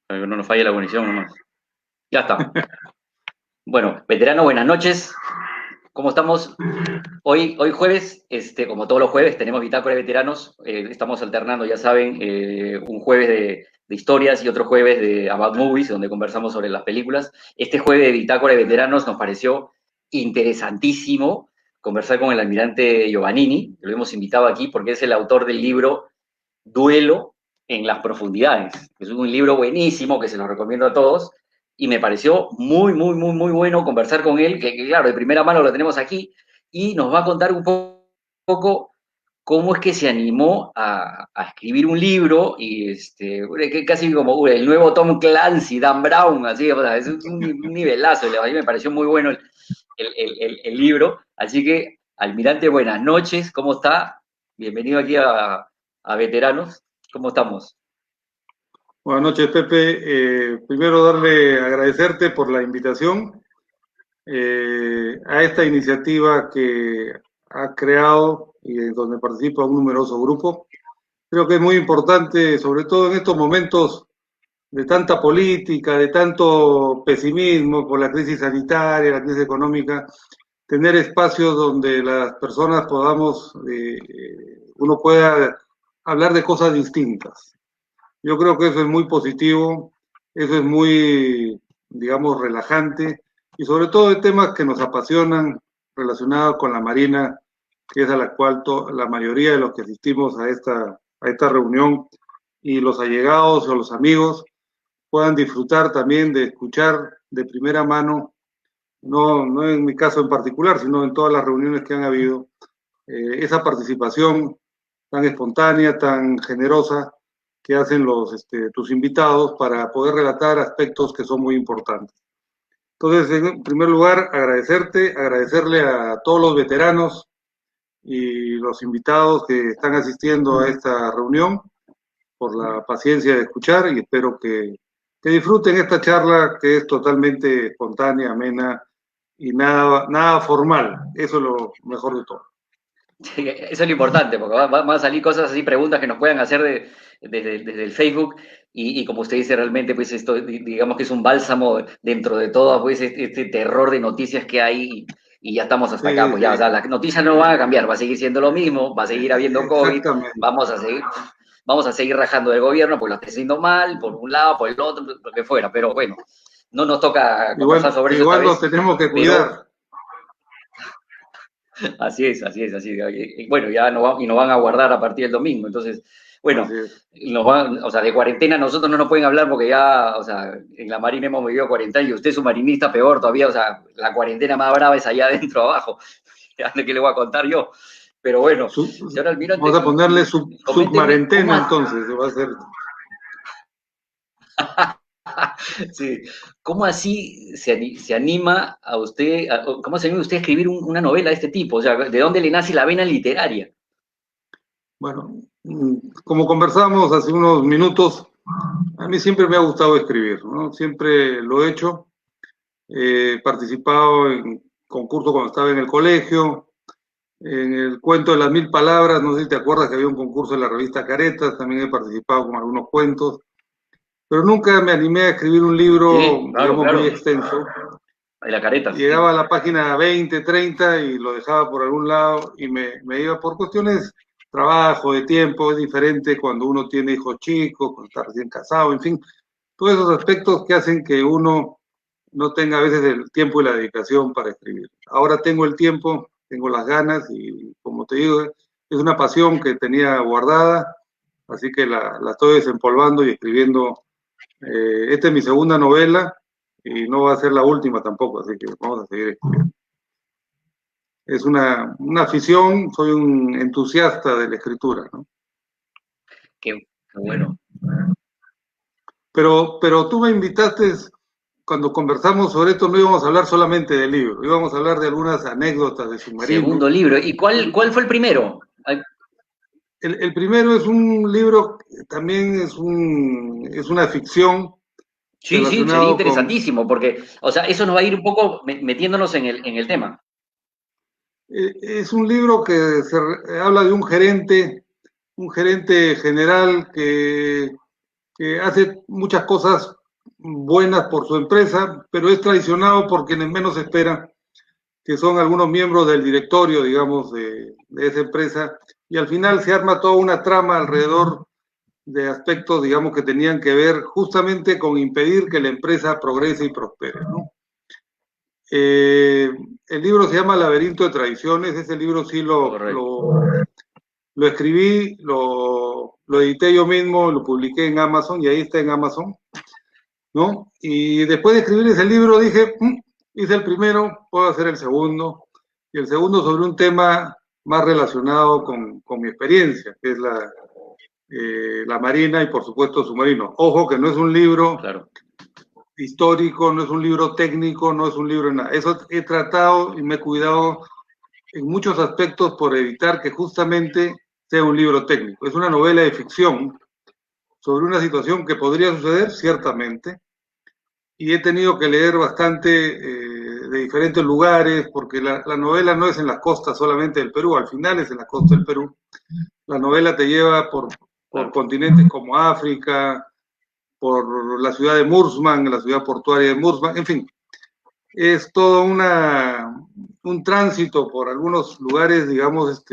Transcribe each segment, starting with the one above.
Para que no nos falle la conexión nomás. Ya está. Bueno, veterano, buenas noches. ¿Cómo estamos? Hoy jueves, como todos los jueves, tenemos Bitácora de Veteranos. Estamos alternando, ya saben, un jueves de historias y otro jueves de About Movies, donde conversamos sobre las películas. Este jueves de Bitácora de Veteranos nos pareció interesantísimo conversar con el almirante Giovannini, que lo hemos invitado aquí porque es el autor del libro Duelo en las profundidades. Es un libro buenísimo que se lo recomiendo a todos y me pareció muy, muy, muy, muy bueno conversar con él, que claro, de primera mano lo tenemos aquí y nos va a contar un poco cómo es que se animó a escribir un libro y que casi como el nuevo Tom Clancy, Dan Brown, así, o sea, es un nivelazo, a mí me pareció muy bueno el libro, así que, almirante, buenas noches, ¿cómo está? Bienvenido aquí a Veteranos, ¿cómo estamos? Buenas noches, Pepe. Primero agradecerte por la invitación a esta iniciativa que ha creado y donde participa un numeroso grupo. Creo que es muy importante, sobre todo en estos momentos de tanta política, de tanto pesimismo por la crisis sanitaria, la crisis económica, tener espacios donde las personas uno pueda hablar de cosas distintas. Yo creo que eso es muy positivo, eso es muy, digamos, relajante y sobre todo de temas que nos apasionan relacionados con la Marina, que es a la cual la mayoría de los que asistimos a esta reunión y los allegados o los amigos puedan disfrutar también de escuchar de primera mano, no en mi caso en particular, sino en todas las reuniones que han habido, esa participación tan espontánea, tan generosa que hacen tus invitados para poder relatar aspectos que son muy importantes. Entonces, en primer lugar, agradecerle a todos los veteranos y los invitados que están asistiendo a esta reunión por la paciencia de escuchar y espero que disfruten esta charla que es totalmente espontánea, amena y nada formal. Eso es lo mejor de todo. Eso es lo importante, porque van a salir cosas así, preguntas que nos puedan hacer desde el Facebook, y como usted dice, realmente, pues esto, digamos que es un bálsamo dentro de todo, pues este terror de noticias que hay, y ya estamos hasta acá, Sí, pues ya, o sí, sea, las noticias no van a cambiar, va a seguir siendo lo mismo, va a seguir habiendo COVID, exactamente. vamos a seguir, vamos a seguir rajando del gobierno, porque lo está haciendo mal, por un lado, por el otro, lo que fuera, pero bueno, no nos toca conversar Igual, sobre eso esta igual nos vez, tenemos que pero cuidar. así es, así es, así es. Y bueno, ya nos van a guardar a partir del domingo. Entonces, bueno, Así es. o sea, de cuarentena nosotros no nos pueden hablar porque ya, o sea, en la Marina hemos vivido cuarentena y usted es un marinista peor todavía, o sea, la cuarentena más brava es allá adentro abajo. ¿De qué le voy a contar yo? Pero bueno, Sub- señor Vamos almirante, a ponerle coménteme submarentena entonces, va a ser. sí, ¿cómo así se anima a usted, cómo se anima usted a escribir una novela de este tipo? O sea, ¿de dónde le nace la vena literaria? Bueno, como conversamos hace unos minutos, a mí siempre me ha gustado escribir, ¿no? Siempre lo he hecho. He participado en concursos cuando estaba en el colegio, en el cuento de las 1000 palabras, no sé si te acuerdas que había un concurso en la revista Caretas, también he participado con algunos cuentos, pero nunca me animé a escribir un libro, Sí, claro, digamos, muy claro. extenso. De la careta, sí. Llegaba a la página 20, 30 y lo dejaba por algún lado y me iba por cuestiones trabajo, de tiempo, es diferente cuando uno tiene hijos chicos, cuando está recién casado, en fin, todos esos aspectos que hacen que uno no tenga a veces el tiempo y la dedicación para escribir. Ahora tengo el tiempo, tengo las ganas y como te digo, es una pasión que tenía guardada, así que la estoy desempolvando y escribiendo. Esta es mi segunda novela y no va a ser la última tampoco, así que vamos a seguir escribiendo. Es una afición, soy un entusiasta de la escritura, ¿no? Qué bueno. Pero tú me invitaste, cuando conversamos sobre esto, no íbamos a hablar solamente del libro, íbamos a hablar de algunas anécdotas de submarino. Segundo libro. ¿Y cuál fue el primero? El primero es un libro, también es una ficción Sí, sí, sería relacionado con... interesantísimo, porque, o sea, eso nos va a ir un poco metiéndonos en el tema. Es un libro que habla de un gerente general que hace muchas cosas buenas por su empresa, pero es traicionado por quienes menos esperan, que son algunos miembros del directorio, digamos, de esa empresa, y al final se arma toda una trama alrededor de aspectos, digamos, que tenían que ver justamente con impedir que la empresa progrese y prospere, ¿no? El libro se llama Laberinto de Tradiciones, ese libro sí lo escribí, lo edité yo mismo, lo publiqué en Amazon y ahí está en Amazon, ¿no? Y después de escribir ese libro dije, hice el primero, puedo hacer el segundo, y el segundo sobre un tema más relacionado con mi experiencia, que es la marina y por supuesto submarino. Ojo que no es un libro histórico, no es un libro técnico, no es un libro de nada. Eso he tratado y me he cuidado en muchos aspectos por evitar que justamente sea un libro técnico. Es una novela de ficción sobre una situación que podría suceder, ciertamente, y he tenido que leer bastante de diferentes lugares, porque la novela no es en las costas solamente del Perú, al final es en la costa del Perú. La novela te lleva por continentes como África, por la ciudad de Mursman, la ciudad portuaria de Mursman, en fin, es todo un tránsito por algunos lugares, digamos,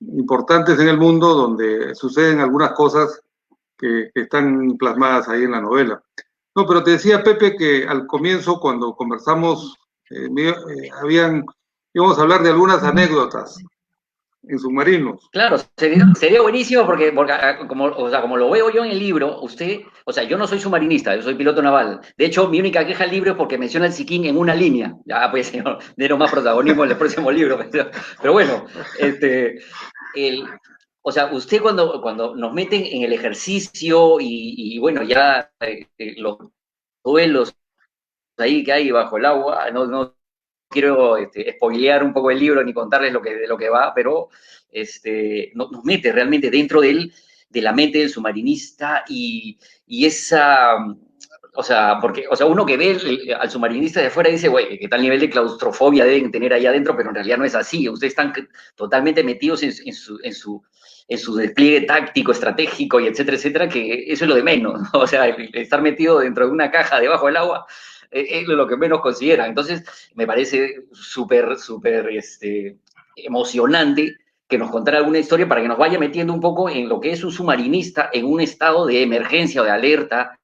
importantes en el mundo donde suceden algunas cosas que están plasmadas ahí en la novela. No, pero te decía, Pepe, que al comienzo, cuando conversamos, íbamos a hablar de algunas anécdotas en submarinos. Claro, sería buenísimo porque como, o sea, como lo veo yo en el libro, usted, o sea, yo no soy submarinista, yo soy piloto naval. De hecho, mi única queja al libro es porque menciona el Siquín en una línea. Ya, pues, señor, denos más protagonismo en el próximo libro. Pero bueno, el, o sea, usted cuando nos meten en el ejercicio y bueno, ya los duelos ahí que hay bajo el agua, no quiero spoilear un poco el libro ni contarles de lo que va, pero nos mete realmente dentro de la mente del submarinista y esa, o sea, porque, o sea, uno que ve al submarinista de afuera dice, güey, qué tal nivel de claustrofobia deben tener ahí adentro, pero en realidad no es así. Ustedes están totalmente metidos en su despliegue táctico, estratégico y etcétera, etcétera, que eso es lo de menos, ¿no? O sea, el estar metido dentro de una caja debajo del agua es lo que menos consideran. Entonces, me parece súper emocionante que nos contara alguna historia para que nos vaya metiendo un poco en lo que es un submarinista en un estado de emergencia o de alerta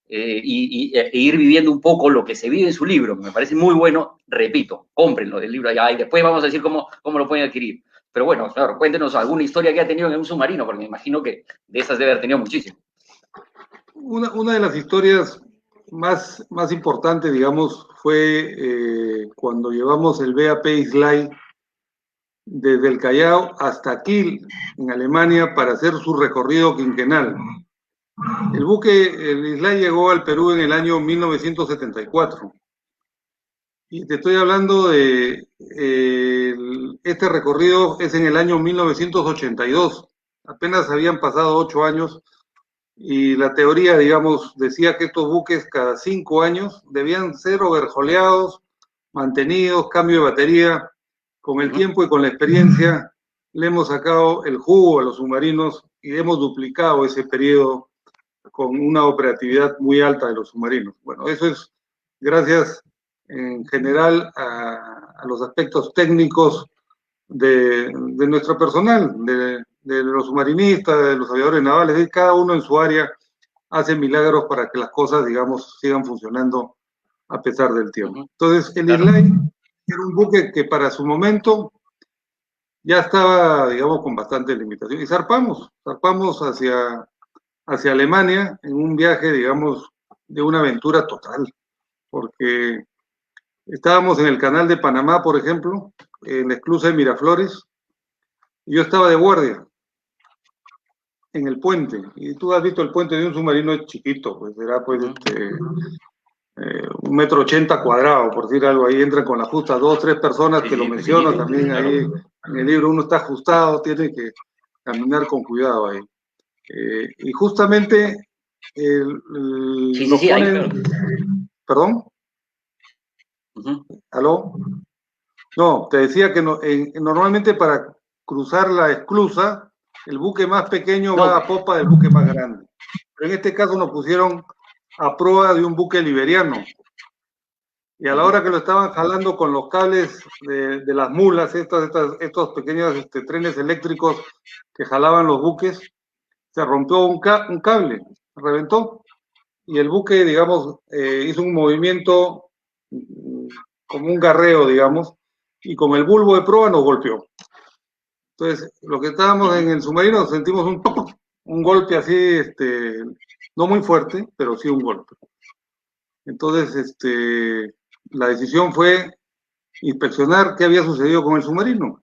e ir viviendo un poco lo que se vive en su libro. Me parece muy bueno, repito, cómprenlo del libro allá y después vamos a decir cómo lo pueden adquirir. Pero bueno, claro, cuéntenos alguna historia que ha tenido en un submarino, porque me imagino que de esas debe haber tenido muchísimo. Una de las historias más importantes, digamos, fue cuando llevamos el BAP Islay desde el Callao hasta Kiel, en Alemania, para hacer su recorrido quinquenal. El buque, el Islay, llegó al Perú en el año 1974. Y te estoy hablando de este recorrido es en el año 1982. Apenas habían pasado 8 años y la teoría, digamos, decía que estos buques cada 5 años debían ser overjoleados, mantenidos, cambio de batería. Con el tiempo y con la experiencia le hemos sacado el jugo a los submarinos y hemos duplicado ese periodo con una operatividad muy alta de los submarinos. Bueno, eso es gracias en general a los aspectos técnicos de nuestro personal, de los submarinistas, de los aviadores navales, y cada uno en su área hace milagros para que las cosas, digamos, sigan funcionando a pesar del tiempo. Entonces, el Islay era un buque que para su momento ya estaba, digamos, con bastante limitación. Y zarpamos hacia Alemania en un viaje, digamos, de una aventura total, porque estábamos en el canal de Panamá, por ejemplo, en la esclusa de Miraflores, y yo estaba de guardia en el puente, y tú has visto el puente de un submarino chiquito, pues será pues 1,80 m cuadrado, por decir algo, ahí entran con la justa 2, 3 personas que lo mencionas también claro. Ahí en el libro, uno está ajustado, tiene que caminar con cuidado ahí. Y justamente nos ponen... ¿Perdón? ¿Aló? No, te decía que normalmente para cruzar la esclusa el buque más pequeño No, va a popa del buque más grande. Pero en este caso nos pusieron a prueba de un buque liberiano. Y a la hora que lo estaban jalando con los cables de las mulas, estos pequeños trenes eléctricos que jalaban los buques, se rompió un cable, reventó. Y el buque, digamos, hizo un movimiento como un garreo, digamos, y con el bulbo de proa nos golpeó. Entonces, lo que estábamos en el submarino sentimos un golpe así, no muy fuerte, pero sí un golpe. Entonces, la decisión fue inspeccionar qué había sucedido con el submarino.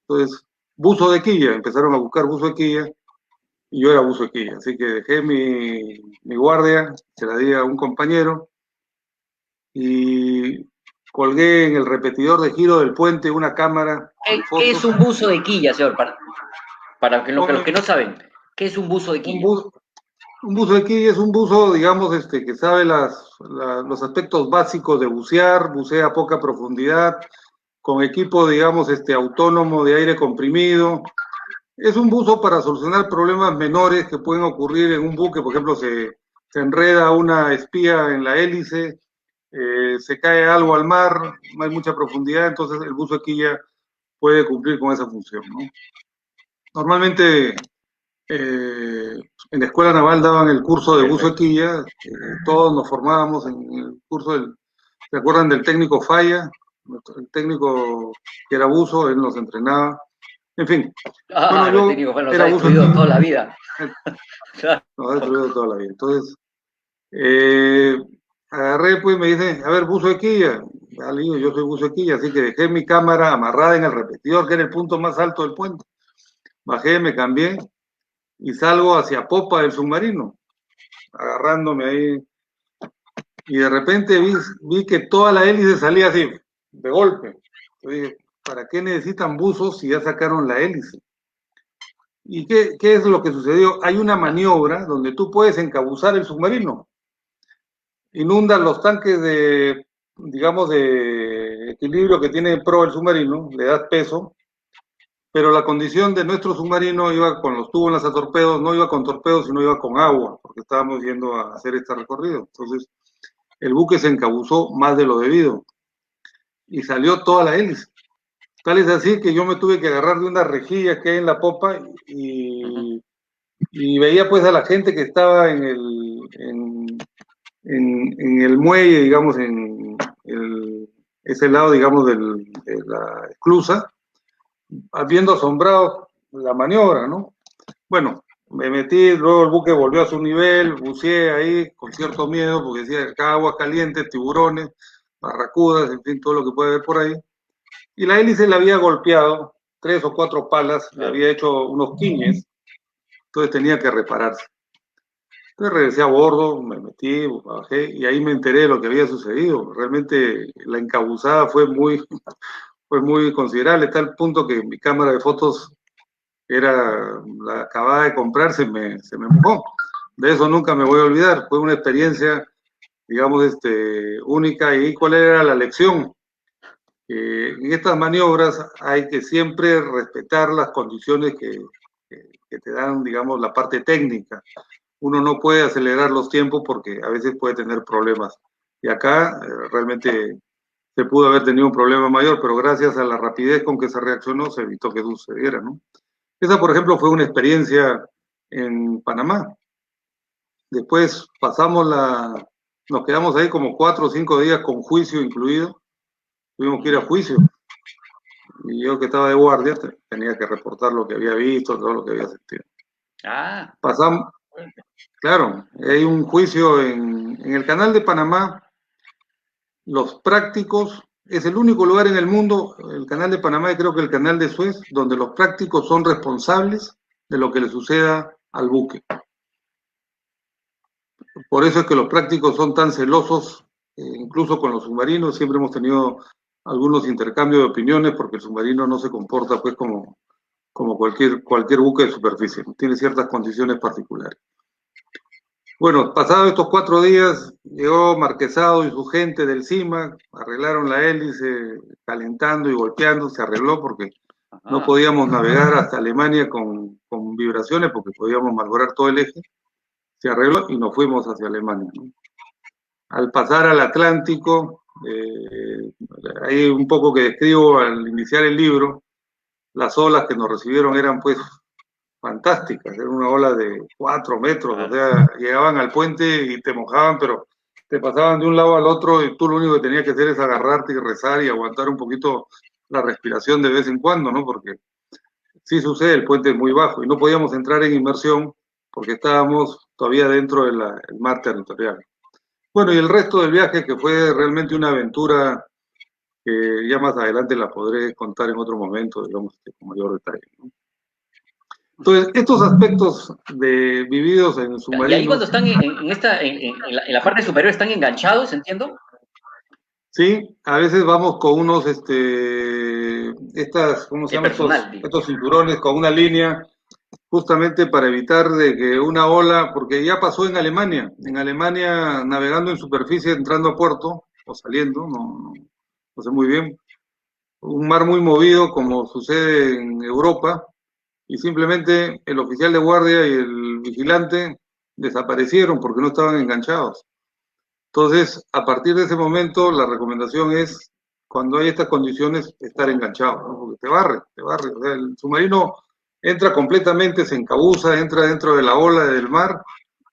Entonces, buzo de quilla, empezaron a buscar buzo de quilla, y yo era buzo de quilla, así que dejé mi guardia, se la di a un compañero, y colgué en el repetidor de giro del puente una cámara con ¿qué es fotos. un buzo de quilla, señor? Para que los que no saben, ¿qué es un buzo de Un quilla? buzo, un buzo de quilla es un buzo, digamos, que sabe los aspectos básicos de bucear, bucea a poca profundidad, con equipo, digamos, autónomo de aire comprimido. Es un buzo para solucionar problemas menores que pueden ocurrir en un buque. Por ejemplo, se enreda una espía en la hélice, se cae algo al mar, no hay mucha profundidad, entonces el buzo de quilla puede cumplir con esa función, ¿no? Normalmente en la escuela naval daban el curso de buzo de quilla, todos nos formábamos en el curso ¿se acuerdan del técnico Falla? El técnico que era buzo, él nos entrenaba. En fin, bueno, Ah, los yo técnicos bueno, nos ha era buzo destruido toda aquí, la vida. nos ha destruido toda la vida. Entonces, agarré, pues me dice, a ver, buzo de quilla. Ya le digo, yo soy buzo de quilla, así que dejé mi cámara amarrada en el repetidor, que era el punto más alto del puente. Bajé, me cambié y salgo hacia popa del submarino, agarrándome ahí. Y de repente vi que toda la hélice salía así, de golpe. Entonces, ¿para qué necesitan buzos si ya sacaron la hélice? ¿Y qué es lo que sucedió? Hay una maniobra donde tú puedes encabuzar el submarino. Inundan los tanques digamos, de equilibrio que tiene pro el submarino, le das peso, pero la condición de nuestro submarino iba con los tubos a torpedos, no iba con torpedos, sino iba con agua, porque estábamos yendo a hacer este recorrido. Entonces, el buque se encabuzó más de lo debido y salió toda la hélice. Tal es así que yo me tuve que agarrar de una rejilla que hay en la popa y veía pues a la gente que estaba en el muelle, digamos, ese lado, digamos, de la esclusa, viendo asombrado la maniobra, ¿no? Bueno, me metí, luego el buque volvió a su nivel, buceé ahí con cierto miedo, porque decía acá agua caliente, tiburones, barracudas, en fin, todo lo que puede haber por ahí. Y la hélice le había golpeado 3 o 4 palas, le había hecho unos quiñes, entonces tenía que repararse. Entonces regresé a bordo, me metí, bajé y ahí me enteré de lo que había sucedido. Realmente la encabuzada fue muy considerable, tal punto que mi cámara de fotos la acababa de comprar, se me mojó. De eso nunca me voy a olvidar. Fue una experiencia, digamos, única. ¿Y cuál era la lección? En estas maniobras hay que siempre respetar las condiciones que te dan, digamos, la parte técnica. Uno no puede acelerar los tiempos porque a veces puede tener problemas. Y acá realmente se pudo haber tenido un problema mayor, pero gracias a la rapidez con que se reaccionó se evitó que sucediera, ¿no? Esa, por ejemplo, fue una experiencia en Panamá. Después nos quedamos ahí como 4 o 5 días con juicio incluido. Tuvimos que ir a juicio. Y yo que estaba de guardia tenía que reportar lo que había visto, todo lo que había sentido. Ah. Pasamos, claro, hay un juicio en el canal de Panamá. Los prácticos, es el único lugar en el mundo, el canal de Panamá y creo que el canal de Suez, donde los prácticos son responsables de lo que le suceda al buque. Por eso es que los prácticos son tan celosos, incluso con los submarinos. Siempre hemos tenido algunos intercambios de opiniones porque el submarino no se comporta pues como cualquier buque de superficie, tiene ciertas condiciones particulares. Bueno, pasados estos 4 días, llegó Marquesado y su gente del CIMA, arreglaron la hélice, calentando y golpeando, se arregló porque No Ajá. podíamos navegar hasta Alemania con vibraciones porque podíamos malograr todo el eje. Se arregló y nos fuimos hacia Alemania, ¿no? Al pasar al Atlántico, hay un poco que describo al iniciar el libro, las olas que nos recibieron eran pues fantásticas, era una ola de 4 metros, o Claro. sea, llegaban al puente y te mojaban, pero te pasaban de un lado al otro y tú lo único que tenías que hacer es agarrarte y rezar y aguantar un poquito la respiración de vez en cuando, ¿no? Porque sí sucede, el puente es muy bajo y no podíamos entrar en inmersión porque estábamos todavía dentro del mar territorial. Bueno, y el resto del viaje, que fue realmente una aventura que ya más adelante la podré contar en otro momento, digamos, con mayor detalle, ¿no? Entonces, estos aspectos vividos en Y ahí cuando submarinos, están en la parte superior están enganchados, entiendo. sí, a veces vamos con unos, ¿cómo se El llaman personal, digo. estos cinturones con una línea, justamente para evitar de que una ola, porque ya pasó en Alemania navegando en superficie, entrando a puerto o saliendo, no sé muy bien, un mar muy movido como sucede en Europa, y simplemente el oficial de guardia y el vigilante desaparecieron porque no estaban enganchados. Entonces, a partir de ese momento, la recomendación es, cuando hay estas condiciones, estar enganchado, ¿no? Porque te barre. O sea, el submarino entra completamente, se encabuza, entra dentro de la ola del mar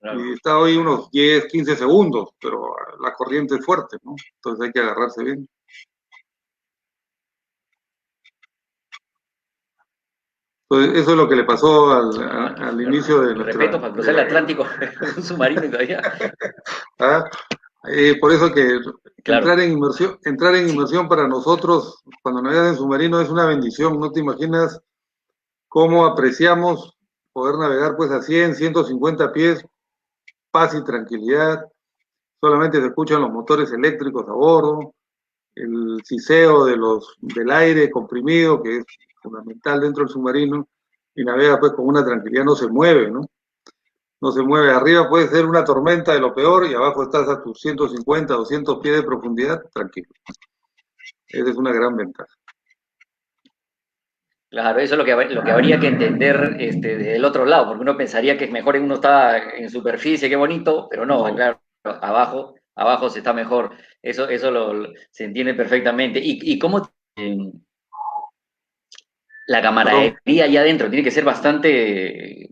Claro. y está hoy unos 10, 15 segundos, pero la corriente es fuerte, ¿no? Entonces hay que agarrarse bien. Entonces, eso es lo que le pasó Ah, al inicio de mi respeto nuestra... para cruzar el Atlántico con un submarino y todavía. ¿ah? Por eso que Claro. entrar en Sí, inmersión para nosotros, cuando navegas en submarino, es una bendición. No te imaginas cómo apreciamos poder navegar pues a 100, 150 pies, paz y tranquilidad. Solamente se escuchan los motores eléctricos a bordo, el siseo del aire comprimido, que es fundamental dentro del submarino, y navega pues con una tranquilidad, no se mueve, ¿no? No se mueve. Arriba puede ser una tormenta de lo peor y abajo estás a tus 150, 200 pies de profundidad, tranquilo. Esa es una gran ventaja. claro, eso es lo que habría que entender del otro lado, porque uno pensaría que es mejor uno está en superficie, qué bonito, pero no, No, claro, abajo se está mejor. Eso se entiende perfectamente. ¿Y cómo la perdón. camaradería allá adentro tiene que ser bastante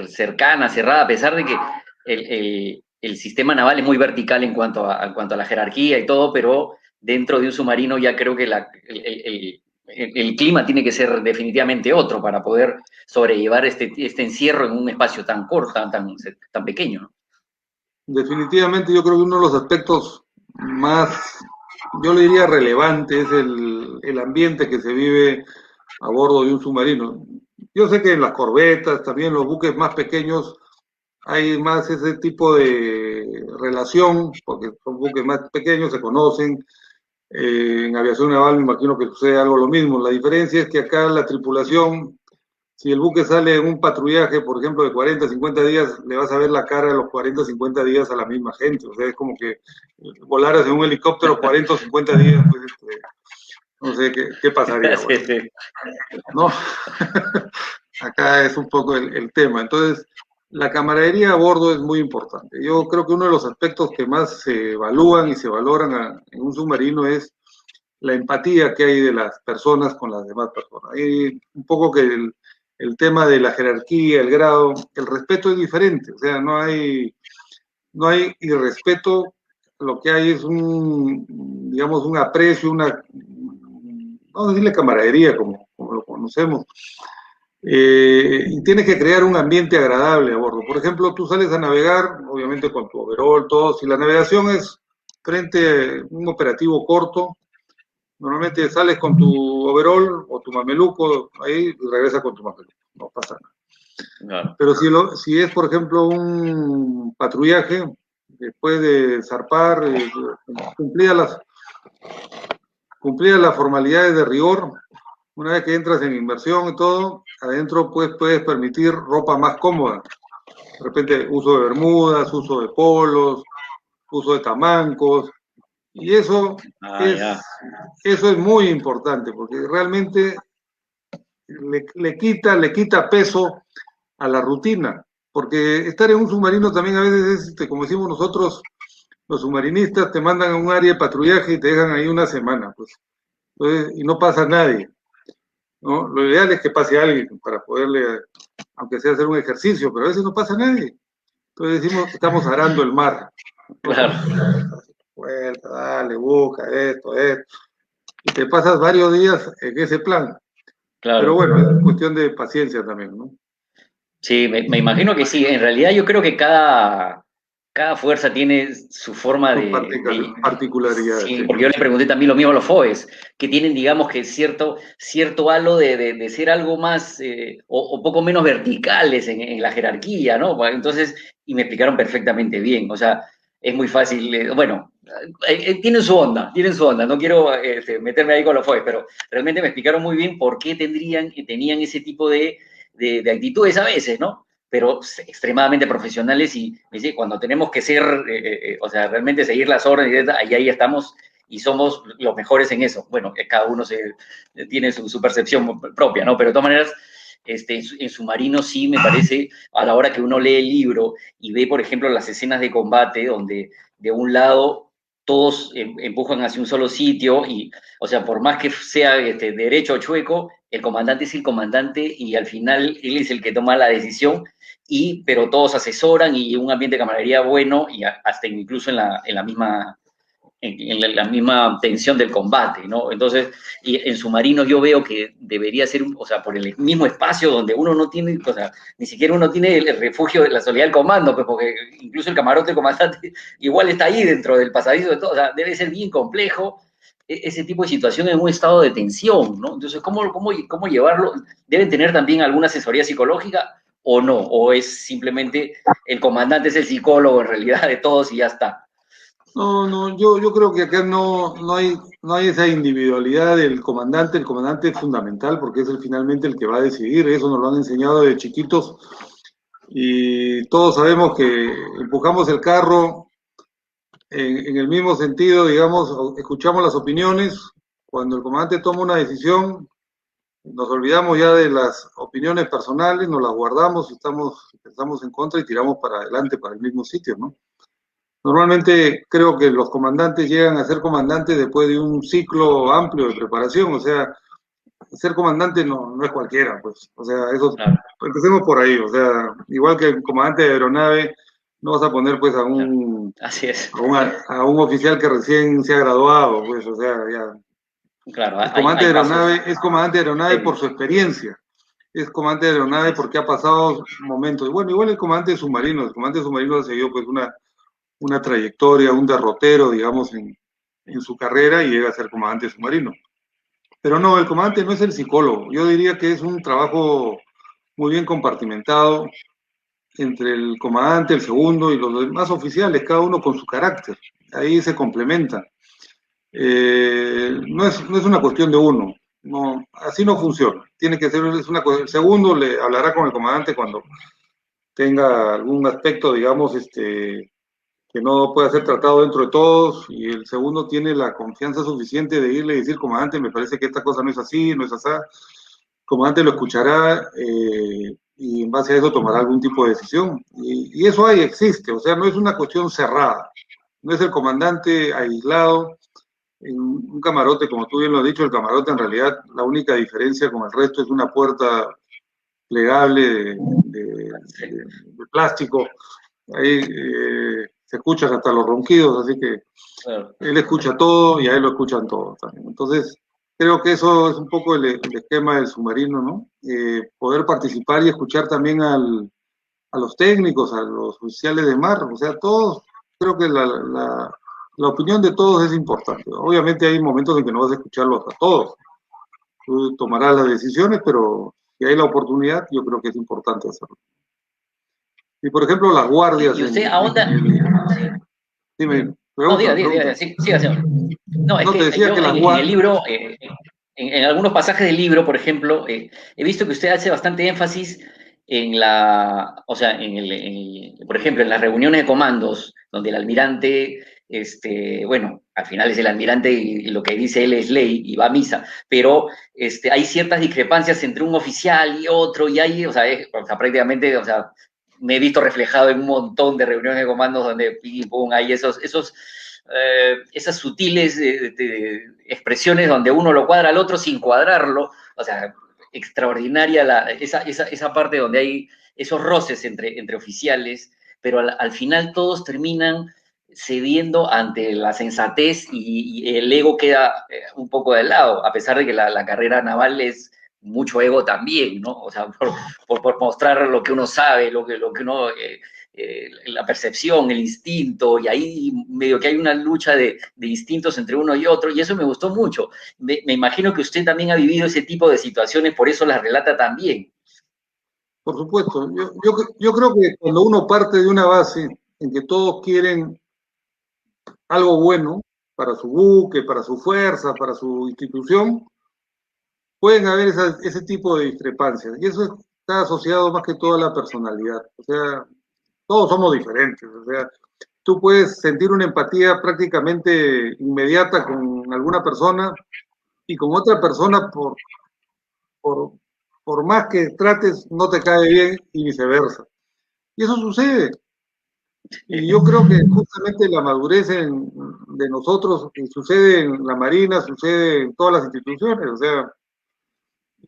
cercana, cerrada, a pesar de que el sistema naval es muy vertical en cuanto a la jerarquía y todo, pero dentro de un submarino ya creo que el clima tiene que ser definitivamente otro para poder sobrellevar este encierro en un espacio tan corto, tan pequeño, ¿no? Definitivamente yo creo que uno de los aspectos más, yo le diría relevante, es el ambiente que se vive a bordo de un submarino. Yo sé que en las corbetas, también los buques más pequeños, hay más ese tipo de relación, porque son buques más pequeños, se conocen. En aviación naval me imagino que sucede algo lo mismo. La diferencia es que acá la tripulación, si el buque sale en un patrullaje, por ejemplo, de 40, 50 días, le vas a ver la cara de los 40, 50 días a la misma gente. O sea, es como que volaras en un helicóptero 40 o 50 días, pues no sé qué pasaría. Sí, Bueno, sí. no, acá es un poco el tema. Entonces, la camaradería a bordo es muy importante. Yo creo que uno de los aspectos que más se evalúan y se valoran en un submarino es la empatía que hay de las personas con las demás personas. Y un poco que el tema de la jerarquía, el grado, el respeto es diferente, o sea, no hay irrespeto, lo que hay es digamos, un aprecio, vamos a decirle camaradería, como lo conocemos, y tienes que crear un ambiente agradable a bordo. Por ejemplo, tú sales a navegar, obviamente con tu overall, todo, si la navegación es frente a un operativo corto, normalmente sales con tu overall o tu mameluco ahí y regresas con tu mameluco, no pasa nada. Claro. Pero si es, por ejemplo, un patrullaje, después de zarpar, cumplidas las formalidades de rigor, una vez que entras en inversión y todo, adentro pues puedes permitir ropa más cómoda. De repente uso de bermudas, uso de polos, uso de tamancos, y Ah, ya. eso es muy importante, porque realmente le quita peso a la rutina, porque estar en un submarino también a veces es, como decimos nosotros, los submarinistas te mandan a un área de patrullaje y te dejan ahí una semana, pues. Entonces, y no pasa nadie, ¿no? Lo ideal es que pase alguien para poderle, aunque sea hacer un ejercicio, pero a veces no pasa nadie. Entonces decimos, estamos arando el mar. Claro, Vuelta, dale, busca esto, esto. Y te pasas varios días en ese plan. Pero claro. bueno, es cuestión de paciencia también, ¿no? Sí, me imagino que sí. En realidad yo creo que cada fuerza tiene su forma Sus particularidades, Sí, sí. porque yo le pregunté también lo mismo a los FOES, que tienen, digamos, que cierto halo de ser algo más o poco menos verticales en la jerarquía, ¿no? Bueno, entonces, y me explicaron perfectamente bien. O sea, es muy fácil. Bueno, tienen su onda. No quiero meterme ahí con los FOES, pero realmente me explicaron muy bien por qué tenían ese tipo de actitudes a veces, ¿no? Pero extremadamente profesionales y me dice, cuando tenemos que ser, o sea, realmente seguir las órdenes, ahí estamos y somos los mejores en eso. Bueno, cada uno tiene su percepción propia, ¿no? Pero de todas maneras, en Submarino sí me parece, a la hora que uno lee el libro y ve, por ejemplo, las escenas de combate donde de un lado todos empujan hacia un solo sitio y, o sea, por más que sea derecho o chueco, el comandante es el comandante y al final él es el que toma la decisión, pero todos asesoran y un ambiente de camaradería bueno y hasta incluso en la misma tensión del combate, ¿no? Entonces, y en Submarinos yo veo que debería ser, o sea, por el mismo espacio donde uno no tiene, o sea, ni siquiera uno tiene el refugio de la soledad del comando, pues porque incluso el camarote del comandante igual está ahí dentro del pasadizo de todo, o sea, debe ser bien complejo ese tipo de situación en un estado de tensión, ¿no? Entonces, ¿cómo llevarlo? ¿Deben tener también alguna asesoría psicológica o no? ¿O es simplemente el comandante es el psicólogo en realidad de todos y ya está? No, no, yo creo que acá no hay esa individualidad del comandante. El comandante es fundamental porque es finalmente el que va a decidir. Eso nos lo han enseñado de chiquitos y todos sabemos que empujamos el carro en el mismo sentido, digamos, escuchamos las opiniones. Cuando el comandante toma una decisión, nos olvidamos ya de las opiniones personales, nos las guardamos, estamos en contra y tiramos para adelante, para el mismo sitio, ¿no? Normalmente creo que los comandantes llegan a ser comandantes después de un ciclo amplio de preparación, o sea, ser comandante no es cualquiera, pues, o sea, eso, Claro, empecemos por ahí, o sea, igual que el comandante de aeronave, no vas a poner pues claro. Así es. a un oficial que recién se ha graduado, pues, o sea, ya, Claro, hay pasos es comandante de aeronave por su técnicos. experiencia, es comandante de Así aeronave es. porque ha pasado momentos, bueno, igual el comandante de submarino ha seguido pues una trayectoria, un derrotero, digamos, en su carrera y llega a ser comandante submarino. Pero no, el comandante no es el psicólogo. Yo diría que es un trabajo muy bien compartimentado entre el comandante, el segundo y los demás oficiales, cada uno con su carácter. Ahí se complementan. No es una cuestión de uno. No, así no funciona. Tiene que ser, el segundo le hablará con el comandante cuando tenga algún aspecto, digamos, que no pueda ser tratado dentro de todos, y el segundo tiene la confianza suficiente de irle y decir, comandante, me parece que esta cosa no es así, no es así. Comandante lo escuchará y en base a eso tomará algún tipo de decisión. Y eso ahí existe, o sea, no es una cuestión cerrada, no es el comandante aislado en un camarote, como tú bien lo has dicho, el camarote en realidad la única diferencia con el resto es una puerta plegable Sí, de plástico. Ahí se escuchan hasta los ronquidos, así que claro. él escucha todo y a él lo escuchan todos también. Entonces, creo que eso es un poco el esquema del submarino, ¿no? Poder participar y escuchar también a los técnicos, a los oficiales de mar, o sea, todos, creo que la opinión de todos es importante. Obviamente hay momentos en que no vas a escucharlos a todos, tú tomarás las decisiones, pero si hay la oportunidad, yo creo que es importante hacerlo. Y por ejemplo, las Sí, guardias y usted en ahonda, el... sí. Dime, No, pregunta, pregunta. sí, siga, señor. No, es No, te que decía yo que las en el guardias... libro, en algunos pasajes del libro, por ejemplo, he visto que usted hace bastante énfasis o sea, por ejemplo, en las reuniones de comandos, donde el almirante bueno, al final es el almirante y lo que dice él es ley y va a misa, pero hay ciertas discrepancias entre un oficial y otro, y hay, o sea, prácticamente, o sea, me he visto reflejado en un montón de reuniones de comandos donde pim, pum, hay esas sutiles expresiones donde uno lo cuadra al otro sin cuadrarlo, o sea, extraordinaria esa parte donde hay esos roces entre oficiales, pero al final todos terminan cediendo ante la sensatez y el ego queda un poco de lado, a pesar de que la carrera naval es mucho ego también, ¿no? O sea, por mostrar lo que uno sabe, lo que uno, la percepción, el instinto, y ahí medio que hay una lucha de instintos entre uno y otro, y eso me gustó mucho. Me imagino que usted también ha vivido ese tipo de situaciones, por eso las relata también. Por supuesto, yo creo que cuando uno parte de una base en que todos quieren algo bueno para su buque, para su fuerza, para su institución, pueden haber ese tipo de discrepancias. Y eso está asociado más que todo a la personalidad. O sea, todos somos diferentes. O sea, tú puedes sentir una empatía prácticamente inmediata con alguna persona y con otra persona por, por más que trates no te cae bien y viceversa. Y eso sucede. Y yo creo que justamente la madurez de nosotros sucede en la Marina, sucede en todas las instituciones. O sea,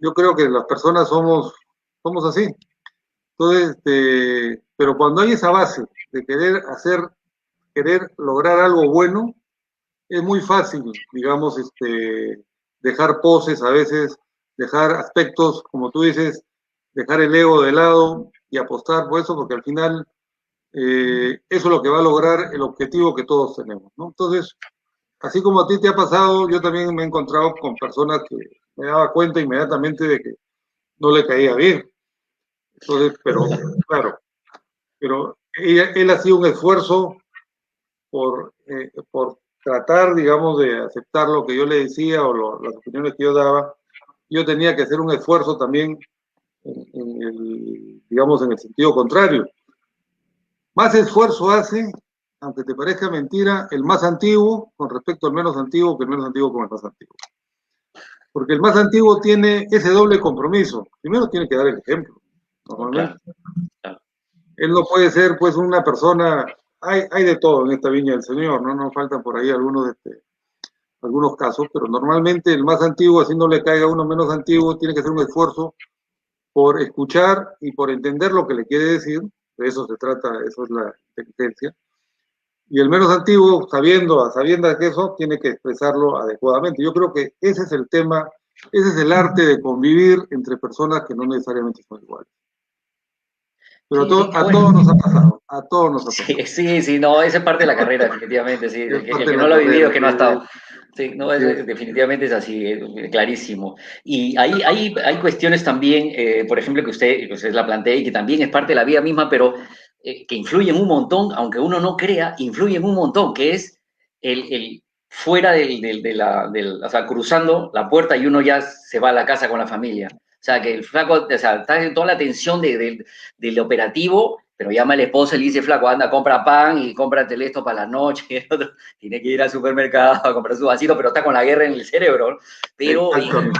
yo creo que las personas somos así. Entonces, pero cuando hay esa base de querer lograr algo bueno, es muy fácil, digamos, dejar poses a veces, dejar aspectos, como tú dices, dejar el ego de lado y apostar por eso, porque al final eso es lo que va a lograr el objetivo que todos tenemos, ¿no? Entonces, así como a ti te ha pasado, yo también me he encontrado con personas que me daba cuenta inmediatamente de que no le caía bien. Entonces, pero claro, pero él hacía un esfuerzo por tratar, digamos, de aceptar lo que yo le decía o las opiniones que yo daba. Yo tenía que hacer un esfuerzo también, digamos, en el sentido contrario. Más esfuerzo hace, aunque te parezca mentira, el más antiguo con respecto al menos antiguo que el menos antiguo con el más antiguo. Porque el más antiguo tiene ese doble compromiso. Primero tiene que dar el ejemplo, normalmente. Claro, claro. Él no puede ser, pues, una persona. Hay de todo en esta viña del Señor, ¿no? No faltan por ahí algunos casos, pero normalmente el más antiguo, así no le caiga a uno menos antiguo, tiene que hacer un esfuerzo por escuchar y por entender lo que le quiere decir. De eso se trata, eso es la inteligencia. Y el menos antiguo, sabiendo que eso, tiene que expresarlo adecuadamente. Yo creo que ese es el tema, ese es el arte de convivir entre personas que no necesariamente son iguales. Pero Sí, sí, a bueno. todos nos ha pasado, a todos nos ha pasado. Sí, sí, sí, no, esa es parte de la carrera, definitivamente, sí. Es El parte de que la no lo ha vivido carrera. es que no ha estado. Sí, no, Sí, definitivamente es así, clarísimo. Y hay cuestiones también, por ejemplo, que usted la plantea y que también es parte de la vida misma, pero que influyen un montón, aunque uno no crea, influyen un montón, que es el fuera o sea, cruzando la puerta y uno ya se va a la casa con la familia. O sea, que el flaco, o sea, está en toda la tensión del operativo, pero llama a la esposa y le dice, flaco, anda, compra pan y cómprate esto para la noche. Y el otro tiene que ir al supermercado a comprar su vasito, pero está con la guerra en el cerebro, ¿no? Pero exactamente.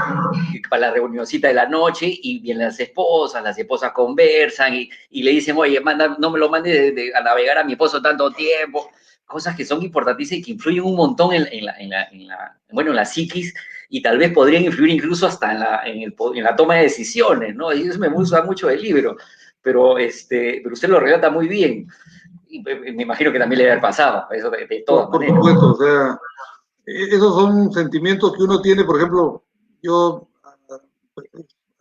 para la reunioncita de la noche y vienen las esposas conversan y le dicen, oye, manda, no me lo mandes a navegar a mi esposo tanto tiempo. Cosas que son importantísimas y que influyen un montón bueno, en la psiquis y tal vez podrían influir incluso hasta en la toma de decisiones, ¿no? Y eso me gusta mucho del libro, pero usted lo relata muy bien. Y me imagino que también le debe haber pasado, eso de todas Por maneras. supuesto, o sea, esos son sentimientos que uno tiene, por ejemplo, yo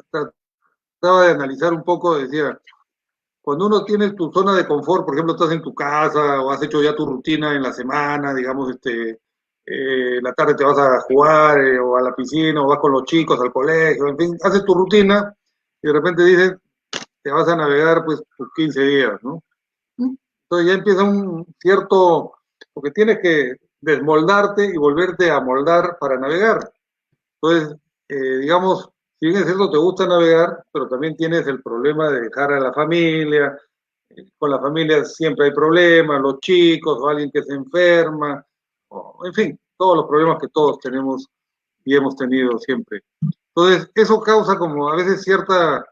trataba de analizar un poco, decía, cuando uno tiene tu zona de confort, por ejemplo, estás en tu casa o has hecho ya tu rutina en la semana, digamos, la tarde te vas a jugar o a la piscina o vas con los chicos al colegio, en fin, haces tu rutina y de repente dices, te vas a navegar pues tus 15 días, ¿no? Entonces ya empieza un cierto, porque tienes que desmoldarte y volverte a moldar para navegar. Entonces, digamos, si bien es cierto, te gusta navegar, pero también tienes el problema de dejar a la familia, con la familia siempre hay problemas, los chicos o alguien que se enferma, o, en fin, todos los problemas que todos tenemos y hemos tenido siempre. Entonces, eso causa como a veces cierta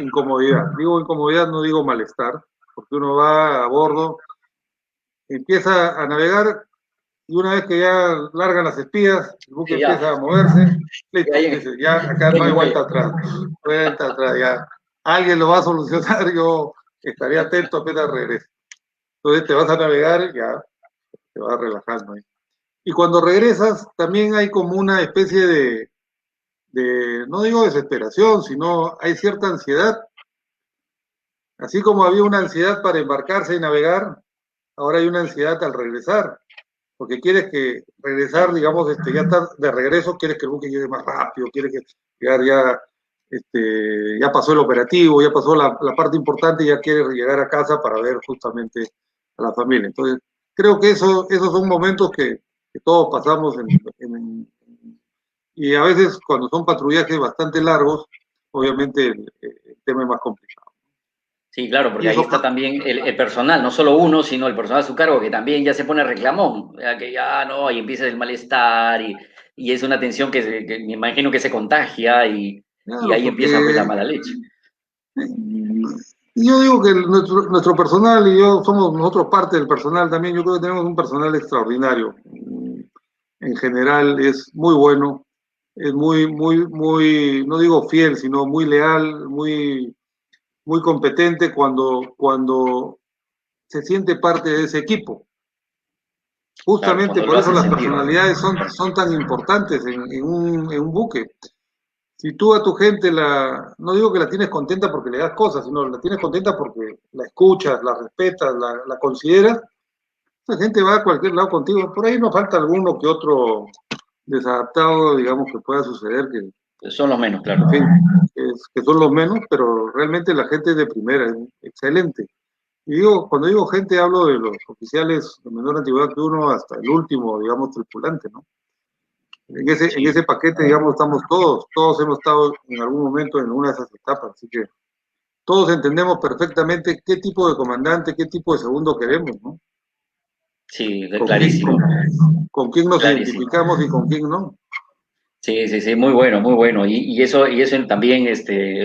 incomodidad. Digo incomodidad, no digo malestar, porque uno va a bordo, empieza a navegar y una vez que ya largan las espías, el buque Sí, ya. empieza a moverse, Ya, listo, dice, ya acá ya no hay muelle. vuelta atrás, ya. Alguien lo va a solucionar, yo estaría atento apenas regrese. Entonces te vas a navegar, ya te vas relajando ahí. Y cuando regresas, también hay como una especie no digo desesperación, sino hay cierta ansiedad. Así como había una ansiedad para embarcarse y navegar, ahora hay una ansiedad al regresar, porque quieres que regresar, digamos, ya estás de regreso, quieres que el buque llegue más rápido, quieres que llegar ya, ya pasó el operativo, ya pasó la parte importante y ya quieres llegar a casa para ver justamente a la familia. Entonces, creo que esos son momentos que todos pasamos y a veces cuando son patrullajes bastante largos, obviamente el tema es más complicado. Sí, claro, Y porque ahí eso, está también el personal, no solo uno, sino el personal a su cargo, que también ya se pone reclamón, ya que ya no, y empieza el malestar, y es una tensión que me imagino que se contagia, y claro, ahí empieza pues la porque mala leche. yo digo que nuestro personal y yo somos nosotros parte del personal también, yo creo que tenemos un personal extraordinario. En general es muy bueno, es muy, no digo fiel, sino muy leal, muy competente cuando se siente parte de ese equipo. Claro, Justamente cuando por lo eso hacen las sentir. personalidades son tan importantes en un buque. Si tú a tu gente no digo que la tienes contenta porque le das cosas, sino la tienes contenta porque la escuchas, la respetas, la consideras, la gente va a cualquier lado contigo. Por ahí nos falta alguno que otro desadaptado, digamos, que pueda suceder, Son los menos, claro. en fin, que son los menos, pero realmente la gente es de primera, es excelente. Y cuando digo gente, hablo de los oficiales de menor antigüedad que uno hasta el último, digamos, tripulante, ¿no? En Sí. ese paquete, digamos, estamos todos hemos estado en algún momento en una de esas etapas, así que todos entendemos perfectamente qué tipo de comandante, qué tipo de segundo queremos, ¿no? Sí, Con quién, clarísimo, con quién nos clarísimo. identificamos y con quién no. Sí, sí, sí, muy bueno, muy bueno. Y eso también,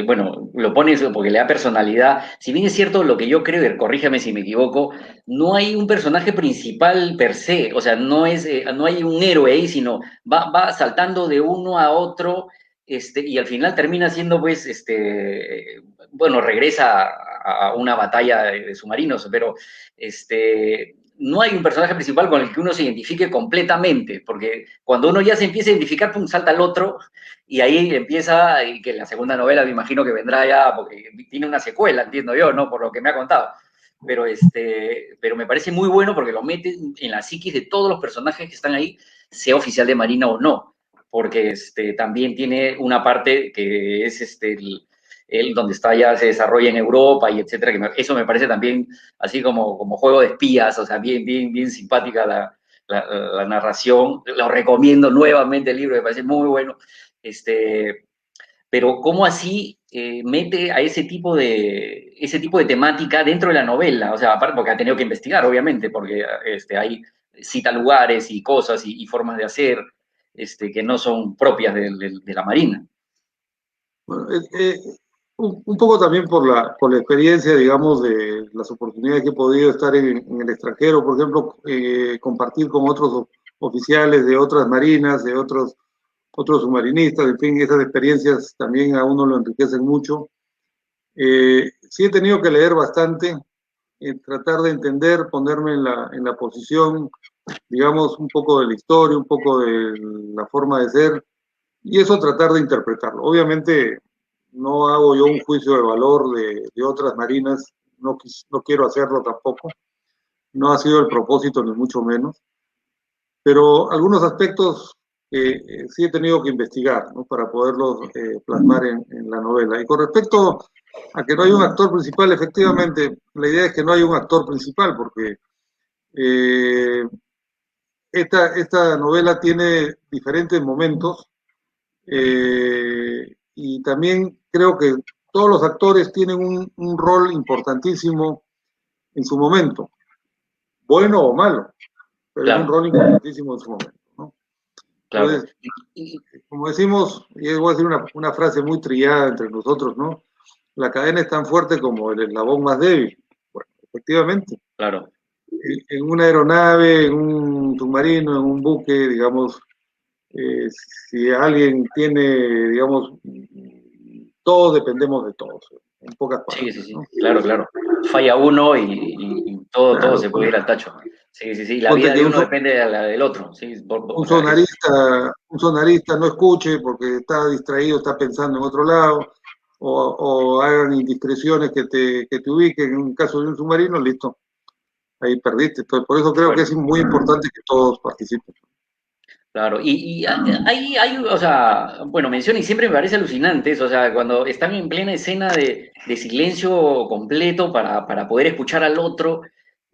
bueno, lo pones porque le da personalidad. Si bien es cierto lo que yo creo, y corríjame si me equivoco, no hay un personaje principal per se, o sea, no hay un héroe ahí, sino va saltando de uno a otro, y al final termina siendo, pues, bueno, regresa a una batalla de submarinos, pero, no hay un personaje principal con el que uno se identifique completamente, porque cuando uno ya se empieza a identificar, pum, salta al otro, y ahí empieza, y que la segunda novela me imagino que vendrá ya, porque tiene una secuela, entiendo yo, ¿no? Por lo que me ha contado. Pero me parece muy bueno porque lo mete en la psiquis de todos los personajes que están ahí, sea oficial de marina o no, porque también tiene una parte que es el donde está ya se desarrolla en Europa y etcétera, eso me parece también así como juego de espías, o sea, bien simpática la narración. Lo recomiendo nuevamente el libro, me parece muy bueno. Pero ¿cómo así mete a ese tipo de temática dentro de la novela? O sea, aparte porque ha tenido que investigar, obviamente, porque hay cita lugares y cosas y formas de hacer que no son propias de la Marina. Bueno, un poco también por la experiencia, digamos, de las oportunidades que he podido estar en el extranjero, por ejemplo, compartir con otros oficiales de otras marinas, de otros submarinistas, en fin, esas experiencias también a uno lo enriquecen mucho. Sí he tenido que leer bastante, tratar de entender, ponerme en la posición, digamos, un poco de la historia, un poco de la forma de ser, y eso tratar de interpretarlo. Obviamente no hago yo un juicio de valor de otras marinas, no quiero hacerlo tampoco, no ha sido el propósito ni mucho menos, pero algunos aspectos sí he tenido que investigar, ¿no? Para poderlos plasmar en la novela. Y con respecto a que no hay un actor principal, efectivamente, la idea es que no hay un actor principal, porque eh, esta novela tiene diferentes momentos y también creo que todos los actores tienen un rol importantísimo en su momento, bueno o malo, pero es un Claro, rol importantísimo en su momento, ¿no? claro. Entonces, como decimos, y voy a decir una frase muy trillada entre nosotros, ¿no? La cadena es tan fuerte como el eslabón más débil. Bueno, efectivamente, Claro. en una aeronave, en un submarino, en un buque, digamos, si alguien tiene, digamos, todos dependemos de todos, en pocas Sí, palabras, sí, sí, ¿no? claro, claro. Falla uno y todo Claro, se puede ir al tacho. Sí, sí, sí, la ponte vida que de uno depende de la del otro. Sí, un o sea, es un sonarista no escuche porque está distraído, está pensando en otro lado, o hagan indiscreciones que te ubiquen en un caso de un submarino, listo, ahí perdiste. Entonces, por eso creo que bueno, es muy importante que todos participen. claro. Y hay, o sea, bueno, menciona y siempre me parece alucinante eso, o sea, cuando están en plena escena de silencio completo para poder escuchar al otro,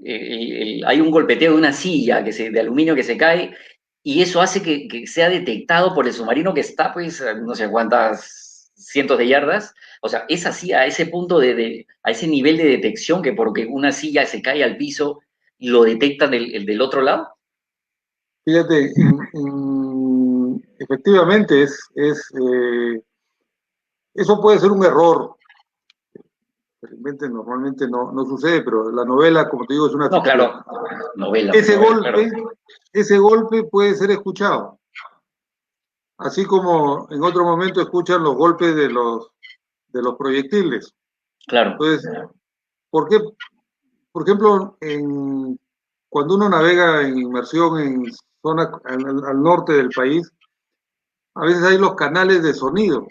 hay un golpeteo de una silla de aluminio que se cae y eso hace que sea detectado por el submarino que está, pues, a no sé cuántas cientos de yardas. O sea, es así, a ese punto a ese nivel de detección que porque una silla se cae al piso, lo detectan el del otro lado. Fíjate, efectivamente eso puede ser un error. Realmente normalmente no sucede, pero la novela, como te digo, es una No, ficción. claro, novela, pues Ese novela, claro. golpe, ese golpe puede ser escuchado, así como en otro momento escuchan los golpes de los proyectiles. Claro, Entonces, ¿por qué? Por ejemplo, cuando uno navega en inmersión en zona al norte del país, a veces hay los canales de sonido.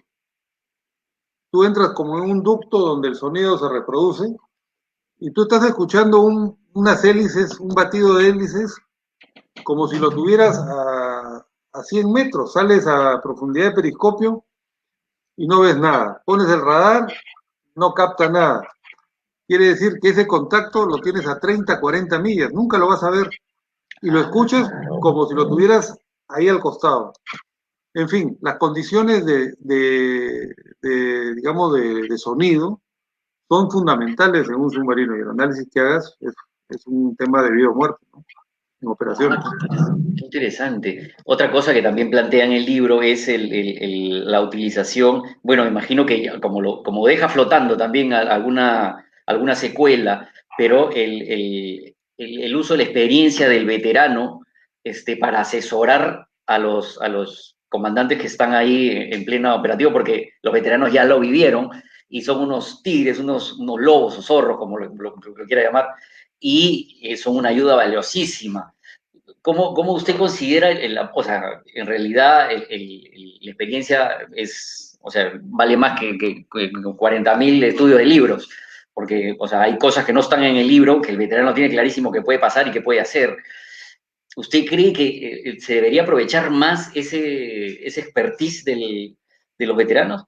Tú entras como en un ducto donde el sonido se reproduce y tú estás escuchando unas hélices, un batido de hélices, como si lo tuvieras a 100 metros. Sales a profundidad de periscopio y no ves nada. Pones el radar, no capta nada. Quiere decir que ese contacto lo tienes a 30, 40 millas, nunca lo vas a ver. Y lo escuchas como si lo tuvieras ahí al costado. En fin, las condiciones digamos, de sonido son fundamentales en un submarino y el análisis que hagas es un tema de vida o muerte, ¿no? En ah, operaciones. qué interesante. Otra cosa que también plantea en el libro es la utilización, bueno, me imagino que como deja flotando también alguna secuela, pero el uso de la experiencia del veterano para asesorar a los comandantes que están ahí en pleno operativo, porque los veteranos ya lo vivieron y son unos tigres, unos lobos o zorros, como lo quiera llamar, y son una ayuda valiosísima. ¿Cómo usted considera, o sea, en realidad la experiencia o sea, vale más que 40.000 estudios de libros? Porque, o sea, hay cosas que no están en el libro, que el veterano tiene clarísimo que puede pasar y que puede hacer. ¿Usted cree que se debería aprovechar más ese expertise de los veteranos?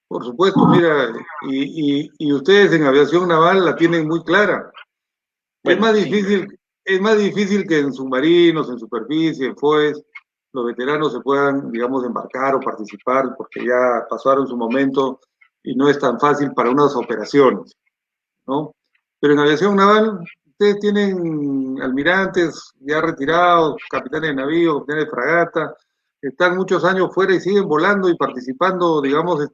Por supuesto, mira, y ustedes en aviación naval la tienen muy clara. Es Bueno, más sí, difícil, es más difícil que en submarinos, en superficie, en FOES, los veteranos se puedan, digamos, embarcar o participar porque ya pasaron su momento y no es tan fácil para unas operaciones, ¿no? Pero en aviación naval, ustedes tienen almirantes ya retirados, capitanes de navío, capitanes de fragata, están muchos años fuera y siguen volando y participando, digamos,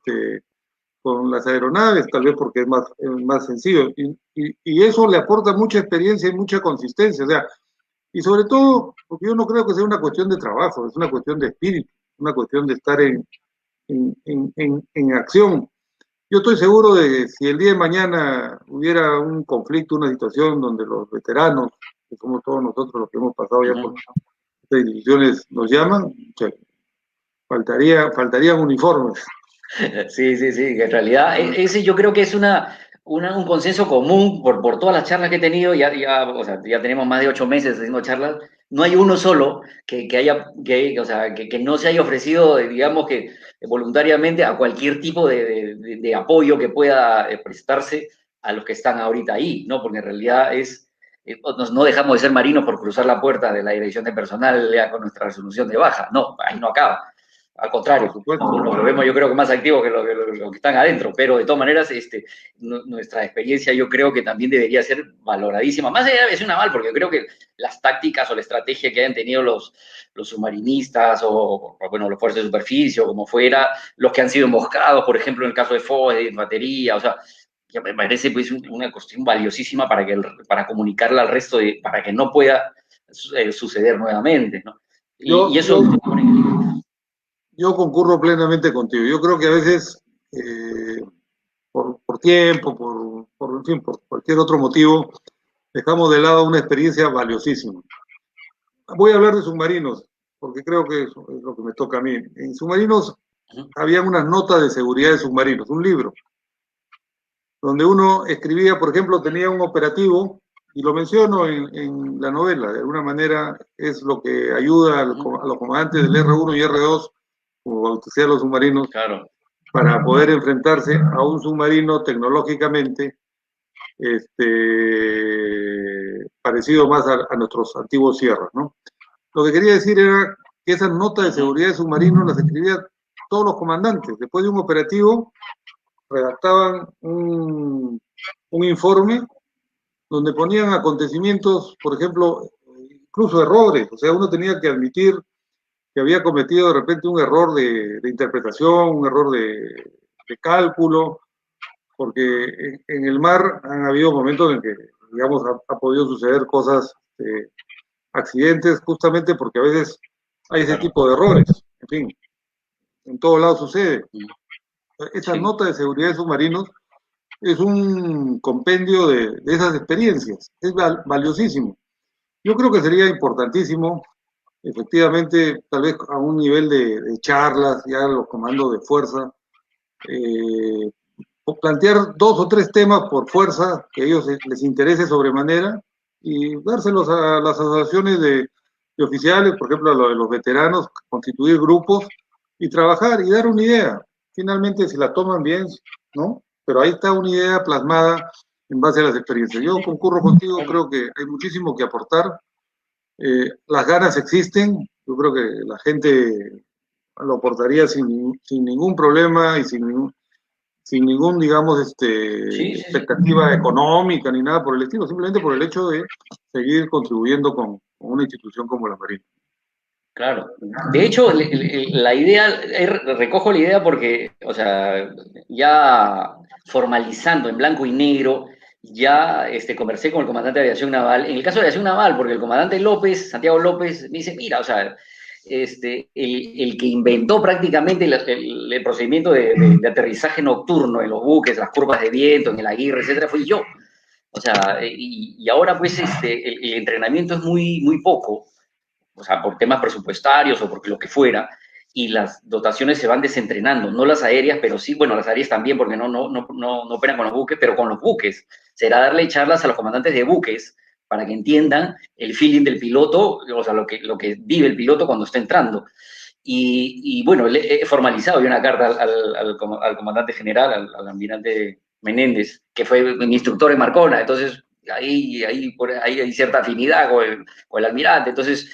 con las aeronaves, tal vez porque es más sencillo. Y eso le aporta mucha experiencia y mucha consistencia. O sea, y sobre todo, porque yo no creo que sea una cuestión de trabajo, es una cuestión de espíritu, una cuestión de estar en acción. Yo estoy seguro de que si el día de mañana hubiera un conflicto, una situación donde los veteranos, que somos todos nosotros los que hemos pasado ya por uh-huh. estas instituciones, nos llaman, faltarían uniformes. Sí, sí, sí, que en realidad ese yo creo que es un consenso común por todas las charlas que he tenido, o sea, ya tenemos más de 8 meses haciendo charlas, no hay uno solo o sea, que no se haya ofrecido, digamos que voluntariamente a cualquier tipo de apoyo que pueda prestarse a los que están ahorita ahí, ¿no? Porque en realidad no dejamos de ser marinos por cruzar la puerta de la dirección de personal ya con nuestra resolución de baja, no, ahí no acaba. al contrario, por supuesto. nos lo vemos yo creo que más activos que los que están adentro, pero de todas maneras nuestra experiencia yo creo que también debería ser valoradísima, más allá de ser una mal, porque yo creo que las tácticas o la estrategia que hayan tenido los submarinistas o, bueno, los fuerzas de superficie o como fuera, los que han sido emboscados, por ejemplo, en el caso de FOE, de batería, o sea, que me parece pues una cuestión valiosísima para comunicarla al resto, para que no pueda suceder nuevamente, ¿no? Y eso... Yo concurro plenamente contigo. Yo creo que a veces, por tiempo, en fin, por cualquier otro motivo, dejamos de lado una experiencia valiosísima. Voy a hablar de submarinos, porque creo que eso es lo que me toca a mí. En submarinos había unas notas de seguridad de submarinos, un libro, donde uno escribía, por ejemplo, tenía un operativo, y lo menciono en la novela, de alguna manera es lo que ayuda a los comandantes del R1 y R2, como bautizar los submarinos, claro, para poder enfrentarse a un submarino tecnológicamente parecido más a nuestros antiguos Sierra, ¿no? Lo que quería decir era que esas notas de seguridad de submarinos las escribían todos los comandantes. Después de un operativo, redactaban un informe donde ponían acontecimientos, por ejemplo, incluso errores. O sea, uno tenía que admitir que había cometido de repente un error de interpretación, un error de cálculo, porque en el mar han habido momentos en que, digamos, ha podido suceder cosas, accidentes, justamente porque a veces hay ese tipo de errores. En fin, en todo lado sucede. Esa nota de seguridad de submarinos es un compendio de esas experiencias. Es valiosísimo. Yo creo que sería importantísimo, efectivamente, tal vez a un nivel de charlas, ya los comandos de fuerza, plantear 2 o 3 temas por fuerza que a ellos les interese sobremanera y dárselos a las asociaciones de oficiales, por ejemplo, a lo de los veteranos, constituir grupos y trabajar y dar una idea. Finalmente, si la toman bien, ¿no? Pero ahí está una idea plasmada en base a las experiencias. Yo concurro contigo, creo que hay muchísimo que aportar. Las ganas existen, yo creo que la gente lo aportaría sin ningún problema y sin ningún, digamos, expectativa económica ni nada por el estilo, simplemente por el hecho de seguir contribuyendo con una institución como la Marina. Claro. De hecho, la idea, recojo la idea porque, o sea, ya formalizando en blanco y negro, ya conversé con el comandante de aviación naval. En el caso de aviación naval, porque el comandante López, Santiago López, me dice, mira, o sea, el que inventó prácticamente el procedimiento de aterrizaje nocturno en los buques, las curvas de viento, en el Aguirre, etcétera, fui yo. O sea, y ahora pues el entrenamiento es muy, muy poco, o sea, por temas presupuestarios o por lo que fuera, y las dotaciones se van desentrenando, no las aéreas, pero sí, bueno, las aéreas también, porque no operan con los buques, pero con los buques. Será darle charlas a los comandantes de buques para que entiendan el feeling del piloto, o sea, lo que vive el piloto cuando está entrando. Y bueno, he formalizado yo una carta al comandante general, al almirante Menéndez, que fue mi instructor en Marcona, entonces ahí hay cierta afinidad con el almirante, entonces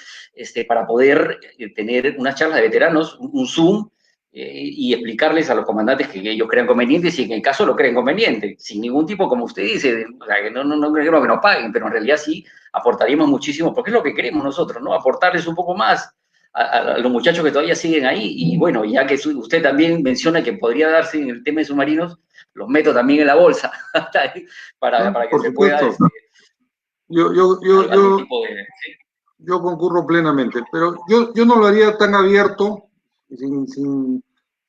para poder tener unas charlas de veteranos, un Zoom, y explicarles a los comandantes que ellos crean conveniente, si en el caso lo creen conveniente, sin ningún tipo, como usted dice, o sea, que no queremos que nos paguen, pero en realidad sí aportaríamos muchísimo, porque es lo que queremos nosotros, ¿no? Aportarles un poco más a los muchachos que todavía siguen ahí, y bueno, ya que usted también menciona que podría darse en el tema de submarinos, los meto también en la bolsa, para que se pueda... Yo concurro plenamente, pero yo no lo haría tan abierto, sin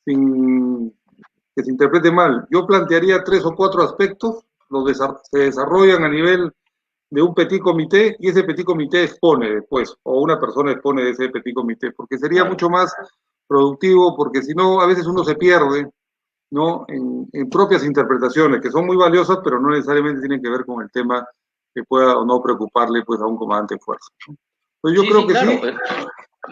que se interprete mal. Yo plantearía 3 o 4 aspectos, se desarrollan a nivel de un petit comité y ese petit comité expone después, o una persona expone de ese petit comité, porque sería mucho más productivo, porque si no, a veces uno se pierde, ¿no? En propias interpretaciones, que son muy valiosas, pero no necesariamente tienen que ver con el tema que pueda o no preocuparle pues, a un comandante de fuerza. Pues yo creo que claro. sí.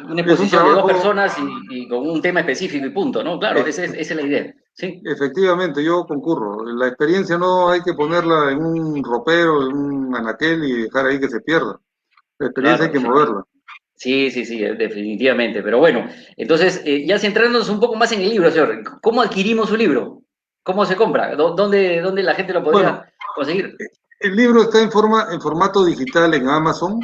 Una exposición de 2 personas y con un tema específico y punto, ¿no? Claro, esa es la idea. Sí. Efectivamente, yo concurro. La experiencia no hay que ponerla en un ropero, en un anaquel y dejar ahí que se pierda. La experiencia hay que moverla. Sí, sí, sí, definitivamente. Pero bueno, entonces, ya centrándonos un poco más en el libro, señor, ¿cómo adquirimos un libro? ¿Cómo se compra? ¿Dónde la gente lo Bueno, podría conseguir? el libro está en formato digital en Amazon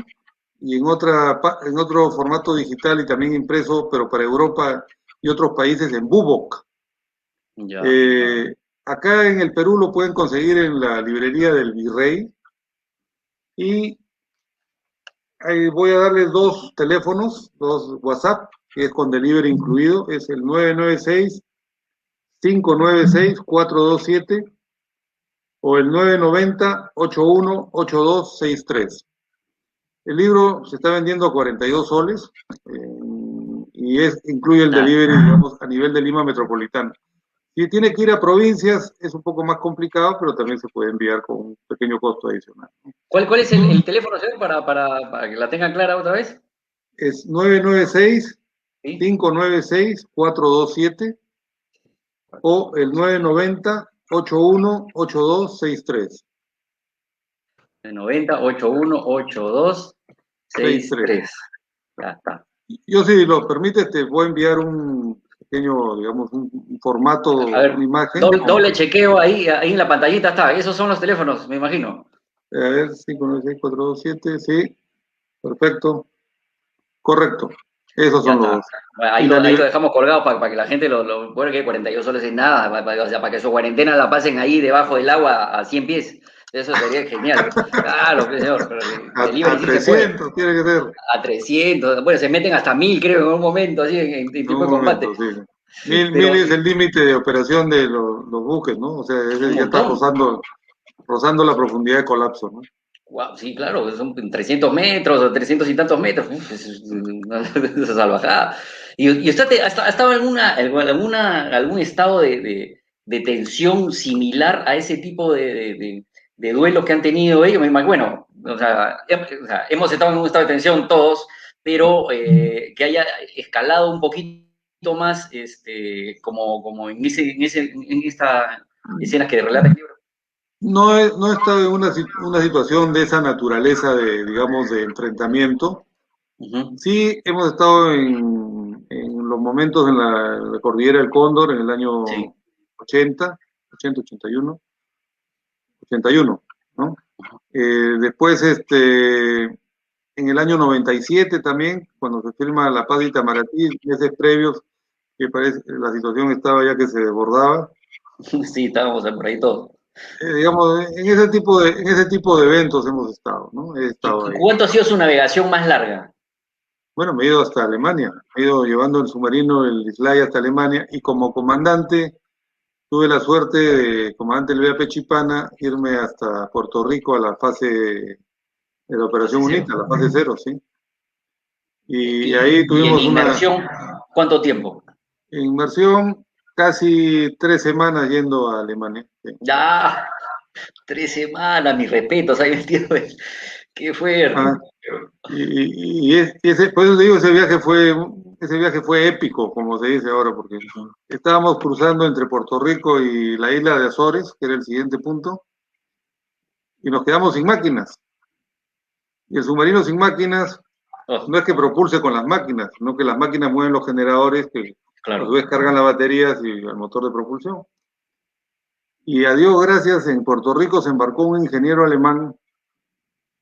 y en otro formato digital y también impreso, pero para Europa y otros países en Bubok. Ya. Eh, Acá en el Perú lo pueden conseguir en la librería del Virrey y ahí voy a darles dos teléfonos, dos WhatsApp, que es con delivery incluido, es el 996-596-427 o el 990-818263. El libro se está vendiendo a 42 soles y incluye el Nada. delivery, digamos, a nivel de Lima metropolitana. Si tiene que ir a provincias, es un poco más complicado, pero también se puede enviar con un pequeño costo adicional. ¿Cuál es el teléfono, señor, para que la tengan clara otra vez? Es 996 ¿Sí? 596 427 o el 990 818263. De 90-8182-63. 63. Ya está. Yo, si lo permites, te voy a enviar un pequeño, digamos, un formato, A ver, una imagen. doble chequeo ahí en la pantallita está. Esos son los teléfonos, me imagino. A ver, 596-427, sí, perfecto, correcto. Esos Ya son los está. dos. Bueno, Y la ahí lo libre, dejamos colgado para que la gente bueno, que 42 soles es nada, o sea, para que su cuarentena la pasen ahí debajo del agua a 100 pies. Eso sería genial. Claro, pues, señor, pero a delivery sí se puede. 300 tiene que ser, A 300 bueno, se meten hasta 1000, creo, en un momento, así, en en tipo un de combate. momento, sí. Mil Pero es el límite de operación de los buques, ¿no? O sea, es un ya está montón. rozando la profundidad de colapso, ¿no? Guau, sí, claro, son 300 metros o 300 y tantos metros. Uf, es una salvajada. ¿Y usted ha estado en algún estado de tensión similar a ese tipo de duelos que han tenido ellos? Bueno, o sea, hemos estado en un estado de tensión todos, pero que haya escalado un poquito más, como en esta escena que relata el libro. No he estado en una situación de esa naturaleza de, digamos, de enfrentamiento. Ujú. Sí, hemos estado en los momentos en la cordillera del Cóndor en el año Sí. 80, 80, 81, 81, ¿no? Después, en el año 97 también, cuando se firma la paz de Itamaraty, meses previos, que parece la situación estaba ya que se desbordaba. Sí, estábamos por ahí todos. Digamos, en ese tipo de eventos hemos estado, ¿no? He estado Y ahí. cuánto ha sido su navegación más larga? Bueno, me he ido hasta Alemania, me he ido llevando el submarino, el Islay, hasta Alemania, y como comandante tuve la suerte de, comandante del VAP Chipana, irme hasta Puerto Rico a la fase de la Operación Fase cero. UNITA, la fase cero, ¿sí? Y Y, ahí y en tuvimos una inmersión, ¿cuánto tiempo? inmersión casi 3 semanas yendo a Alemania. Sí. Ya, 3 semanas, mis respetos, ahí metido. Qué fuerte. Ah, por eso te digo, ese viaje fue épico, como se dice ahora, porque estábamos cruzando entre Puerto Rico y la isla de Azores, que era el siguiente punto, y nos quedamos sin máquinas. Y el submarino sin máquinas Oh, no es que propulse con las máquinas, sino que las máquinas mueven los generadores que a su claro. vez cargan las baterías y el motor de propulsión. Y a Dios gracias, en Puerto Rico se embarcó un ingeniero alemán,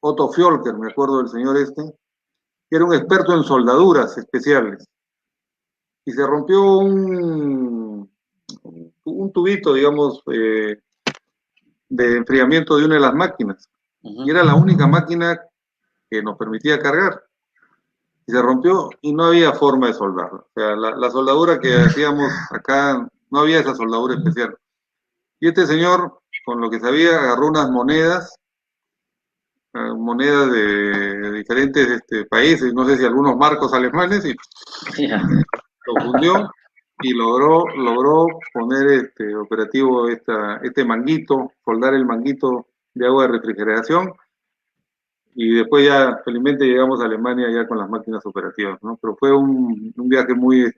Otto Fjölker, me acuerdo del señor que era un experto en soldaduras especiales. Y se rompió un tubito, digamos, de enfriamiento de una de las máquinas. Y Ujú. era la única máquina que nos permitía cargar. Y se rompió y no había forma de soldarla. O sea, la soldadura que hacíamos acá, no había esa soldadura especial. Y este señor, con lo que sabía, agarró unas monedas de diferentes países, no sé si algunos marcos alemanes, y Ya. lo fundió y logró poner operativo este manguito, soldar el manguito de agua de refrigeración y después ya felizmente llegamos a Alemania ya con las máquinas operativas, ¿no? Pero fue un viaje muy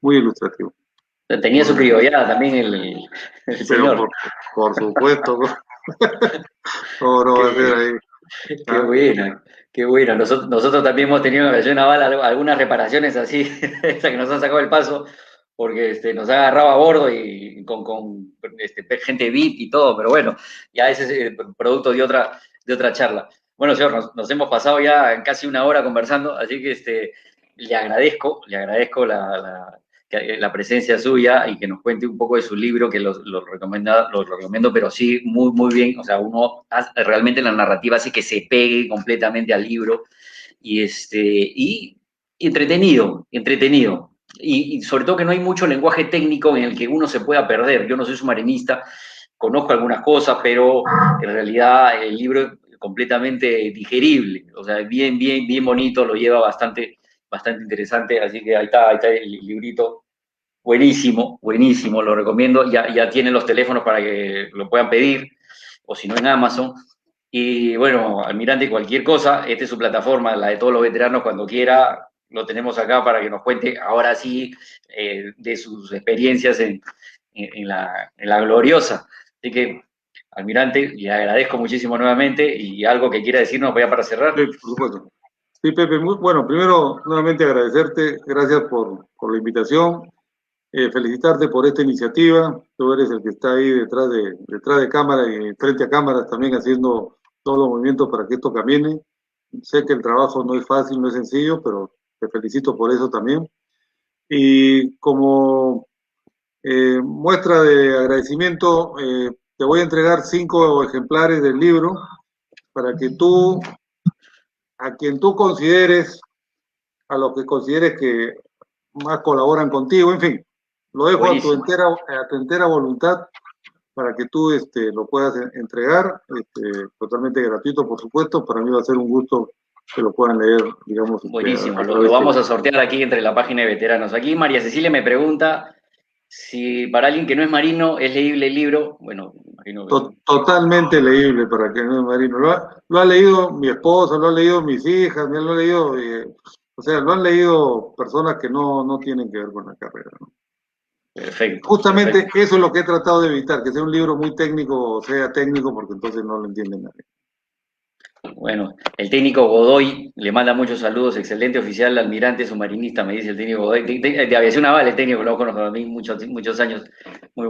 ilustrativo. Tenía su criollada también el Pero señor. por supuesto, ¿cómo no va a ser Que ahí? Qué ¿Ah? buena, qué buena. Nosotros también hemos tenido en la aviación naval algunas reparaciones así, esa que nos han sacado el paso, porque nos ha agarrado a bordo y con gente VIP y todo, pero bueno, ya ese es el producto de otra charla. Bueno, señor, nos hemos pasado ya casi una hora conversando, así que le agradezco la presencia suya y que nos cuente un poco de su libro, que lo recomiendo, pero sí, muy, muy bien. O sea, realmente la narrativa hace que se pegue completamente al libro y entretenido, entretenido. Y sobre todo que no hay mucho lenguaje técnico en el que uno se pueda perder. Yo no soy submarinista, conozco algunas cosas, pero en realidad el libro es completamente digerible, o sea, bien, bien, bien bonito, lo lleva bastante interesante, así que ahí está el librito. Buenísimo, buenísimo, lo recomiendo. Ya tienen los teléfonos para que lo puedan pedir, o si no en Amazon. Y bueno, Almirante, cualquier cosa, esta es su plataforma, la de todos los veteranos, cuando quiera, lo tenemos acá para que nos cuente ahora sí de sus experiencias en la gloriosa. Así que, Almirante, le agradezco muchísimo nuevamente y algo que quiera decirnos ya para cerrar. Sí, por supuesto. Sí, Pepe, bueno, primero nuevamente agradecerte, gracias por la invitación, felicitarte por esta iniciativa. Tú eres el que está ahí detrás de cámara y frente a cámaras también haciendo todos los movimientos para que esto camine. Sé que el trabajo no es fácil, no es sencillo, pero te felicito por eso también. Y como muestra de agradecimiento, te voy a entregar 5 ejemplares del libro para que tú, a quien tú consideres, a los que consideres que más colaboran contigo, en fin, lo dejo Buenísimo. a tu entera voluntad para que tú lo puedas entregar, totalmente gratuito, por supuesto. Para mí va a ser un gusto que lo puedan leer, digamos, Buenísimo, a lo través vamos tuyo. a sortear aquí entre la página de veteranos. Aquí María Cecilia me pregunta si para alguien que no es marino es leíble el libro. Bueno, imagino que Totalmente leíble para que no es marino. Lo ha leído mi esposa, lo han leído mis hijas, lo han leído, o sea, lo han leído personas que no tienen que ver con la carrera, ¿no? perfecto, Justamente perfecto. eso es lo que he tratado de evitar, que sea un libro muy técnico, o sea técnico, porque entonces no lo entiende nadie. Bueno, el técnico Godoy le manda muchos saludos, excelente oficial, almirante submarinista, me dice el técnico Godoy, de aviación naval, el técnico, lo conozco a mí muchos años, muy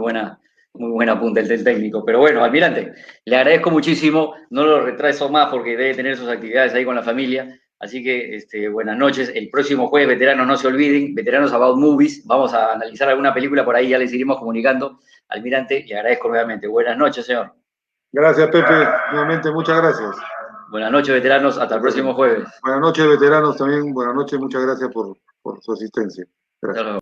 muy buena punta el del técnico. Pero bueno, almirante, le agradezco muchísimo, no lo retraso más porque debe tener sus actividades ahí con la familia, así que buenas noches. El próximo jueves, veteranos, no se olviden, Veteranos About Movies, vamos a analizar alguna película por ahí, ya les iremos comunicando. Almirante, le agradezco nuevamente. Buenas noches, señor. Gracias, Pepe. Nuevamente, muchas gracias. Buenas noches, veteranos, hasta el próximo jueves. Buenas noches, veteranos también. Buenas noches, muchas gracias por su asistencia. Hasta Gracias. luego.